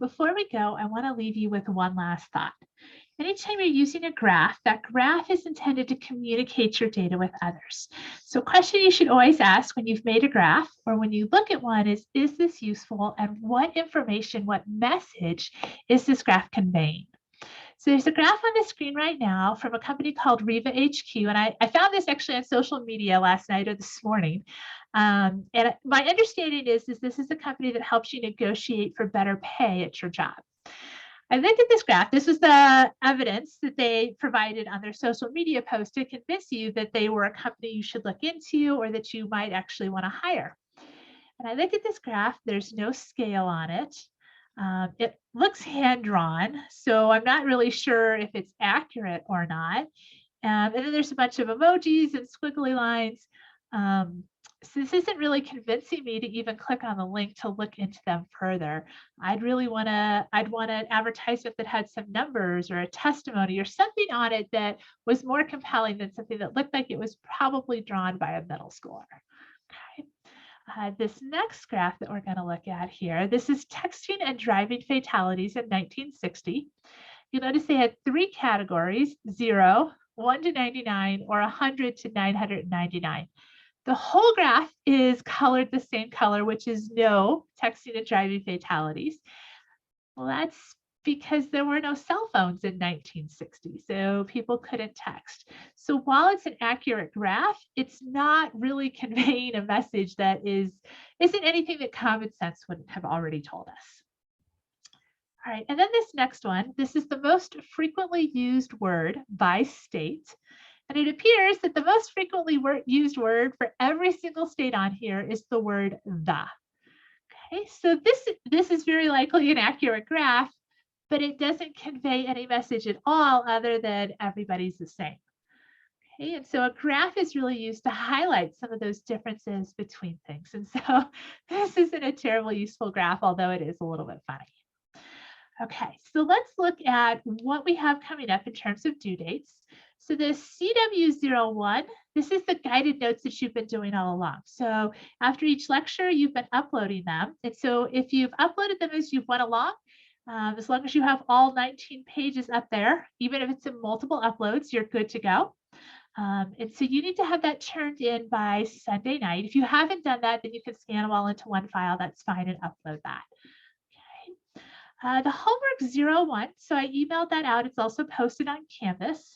Before we go, I want to leave you with one last thought. Anytime you're using a graph, that graph is intended to communicate your data with others. So a question you should always ask when you've made a graph or when you look at one is this useful and what information, what message is this graph conveying? So there's a graph on the screen right now from a company called Riva HQ. And I found this actually on social media last night or this morning. And my understanding is this is a company that helps you negotiate for better pay at your job. I looked at this graph. This was the evidence that they provided on their social media post to convince you that they were a company you should look into or that you might actually want to hire. And I looked at this graph. There's no scale on it. It looks hand-drawn, so I'm not really sure if it's accurate or not. And then there's a bunch of emojis and squiggly lines. So this isn't really convincing me to even click on the link to look into them further. I'd want an advertisement that had some numbers or a testimony or something on it that was more compelling than something that looked like it was probably drawn by a middle schooler. Okay. This next graph that we're going to look at here, this is texting and driving fatalities in 1960. You'll notice they had three categories: 0, 1 to 99, or 100 to 999. The whole graph is colored the same color, which is no texting and driving fatalities. Well, that's because there were no cell phones in 1960, so people couldn't text. So while it's an accurate graph, it's not really conveying a message that isn't anything that common sense wouldn't have already told us. All right, and then this next one, this is the most frequently used word by state. And it appears that the most frequently used word for every single state on here is the word the. Okay, so this is very likely an accurate graph, but it doesn't convey any message at all other than everybody's the same. Okay, and so a graph is really used to highlight some of those differences between things. And so this isn't a terribly useful graph, although it is a little bit funny. Okay, so let's look at what we have coming up in terms of due dates. So the CW01, this is the guided notes that you've been doing all along. So after each lecture, you've been uploading them. And so if you've uploaded them as you've went along, as long as you have all 19 pages up there, even if it's in multiple uploads, you're good to go. And so you need to have that turned in by Sunday night. If you haven't done that, then you can scan them all into one file. That's fine, and upload that. The homework 01, so I emailed that out. It's also posted on Canvas.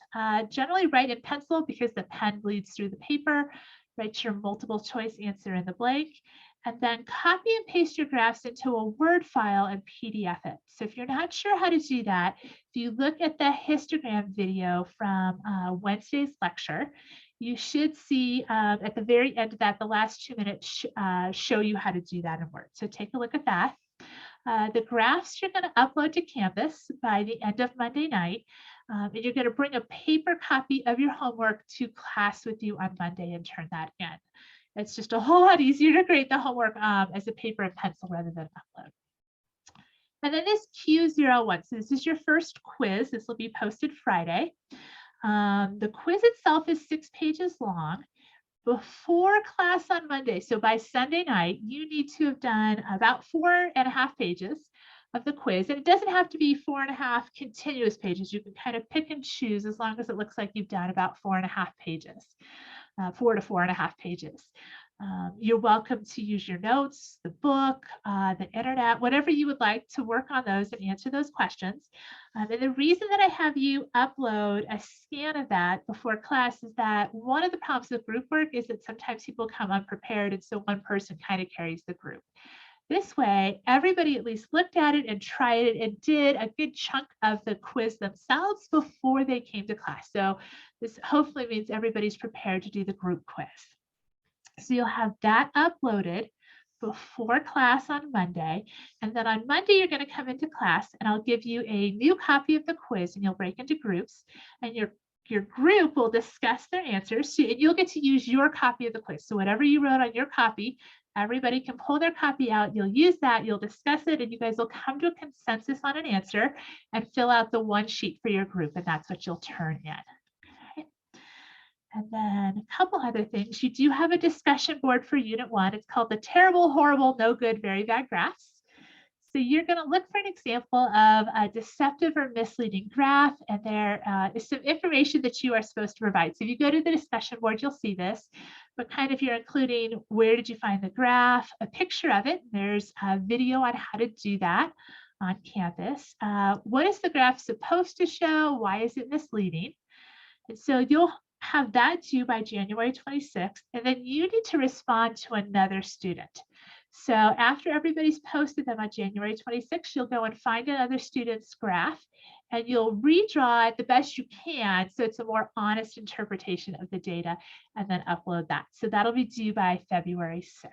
Generally write in pencil because the pen bleeds through the paper. Write your multiple choice answer in the blank, and then copy and paste your graphs into a Word file and PDF it. So if you're not sure how to do that, if you look at the histogram video from Wednesday's lecture, you should see at the very end of that, the last 2 minutes show you how to do that in Word. So take a look at that. The graphs you're going to upload to Canvas by the end of Monday night, and you're going to bring a paper copy of your homework to class with you on Monday and turn that in. It's just a whole lot easier to grade the homework as a paper and pencil rather than upload. And then this Q01, so this is your first quiz. This will be posted Friday. The quiz itself is 6 pages long. Before class on Monday, so by Sunday night, you need to have done about 4.5 pages of the quiz. And it doesn't have to be 4.5 continuous pages. You can kind of pick and choose as long as it looks like you've done about 4.5 pages, 4 to 4.5 pages. You're welcome to use your notes, the book, the internet, whatever you would like to work on those and answer those questions. And the reason that I have you upload a scan of that before class is that one of the problems with group work is that sometimes people come unprepared, and so one person kind of carries the group. This way, everybody at least looked at it and tried it and did a good chunk of the quiz themselves before they came to class. So this hopefully means everybody's prepared to do the group quiz. So you'll have that uploaded before class on Monday. And then on Monday, you're going to come into class and I'll give you a new copy of the quiz and you'll break into groups and your group will discuss their answers. So you'll get to use your copy of the quiz. So whatever you wrote on your copy, everybody can pull their copy out. You'll use that, you'll discuss it, and you guys will come to a consensus on an answer and fill out the one sheet for your group. And that's what you'll turn in. And then a couple other things. You do have a discussion board for Unit 1. It's called the Terrible, Horrible, No Good, Very Bad Graphs. So you're going to look for an example of a deceptive or misleading graph, and there is some information that you are supposed to provide. So if you go to the discussion board, you'll see this, but kind of you're including where did you find the graph, a picture of it. There's a video on how to do that on Canvas. What is the graph supposed to show? Why is it misleading? And so you'll have that due by January 26th, and then you need to respond to another student. So after everybody's posted them on January 26th, you'll go and find another student's graph, and you'll redraw it the best you can so it's a more honest interpretation of the data, and then upload that. So that'll be due by February 6th.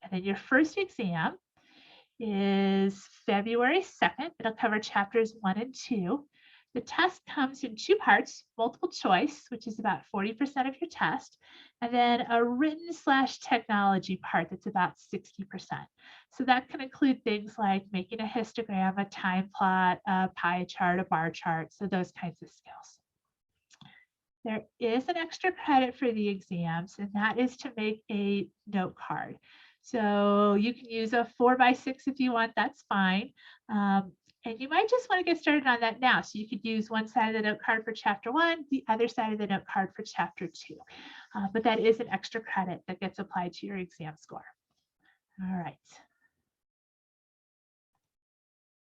And then your first exam is February 2nd. It'll cover chapters 1 and 2. The test comes in 2 parts, multiple choice, which is about 40% of your test, and then a written/technology part that's about 60%. So that can include things like making a histogram, a time plot, a pie chart, a bar chart, so those kinds of skills. There is an extra credit for the exams, and that is to make a note card. So you can use a 4x6 if you want, that's fine. And you might just want to get started on that now. So you could use one side of the note card for chapter 1, the other side of the note card for chapter 2. But that is an extra credit that gets applied to your exam score. All right.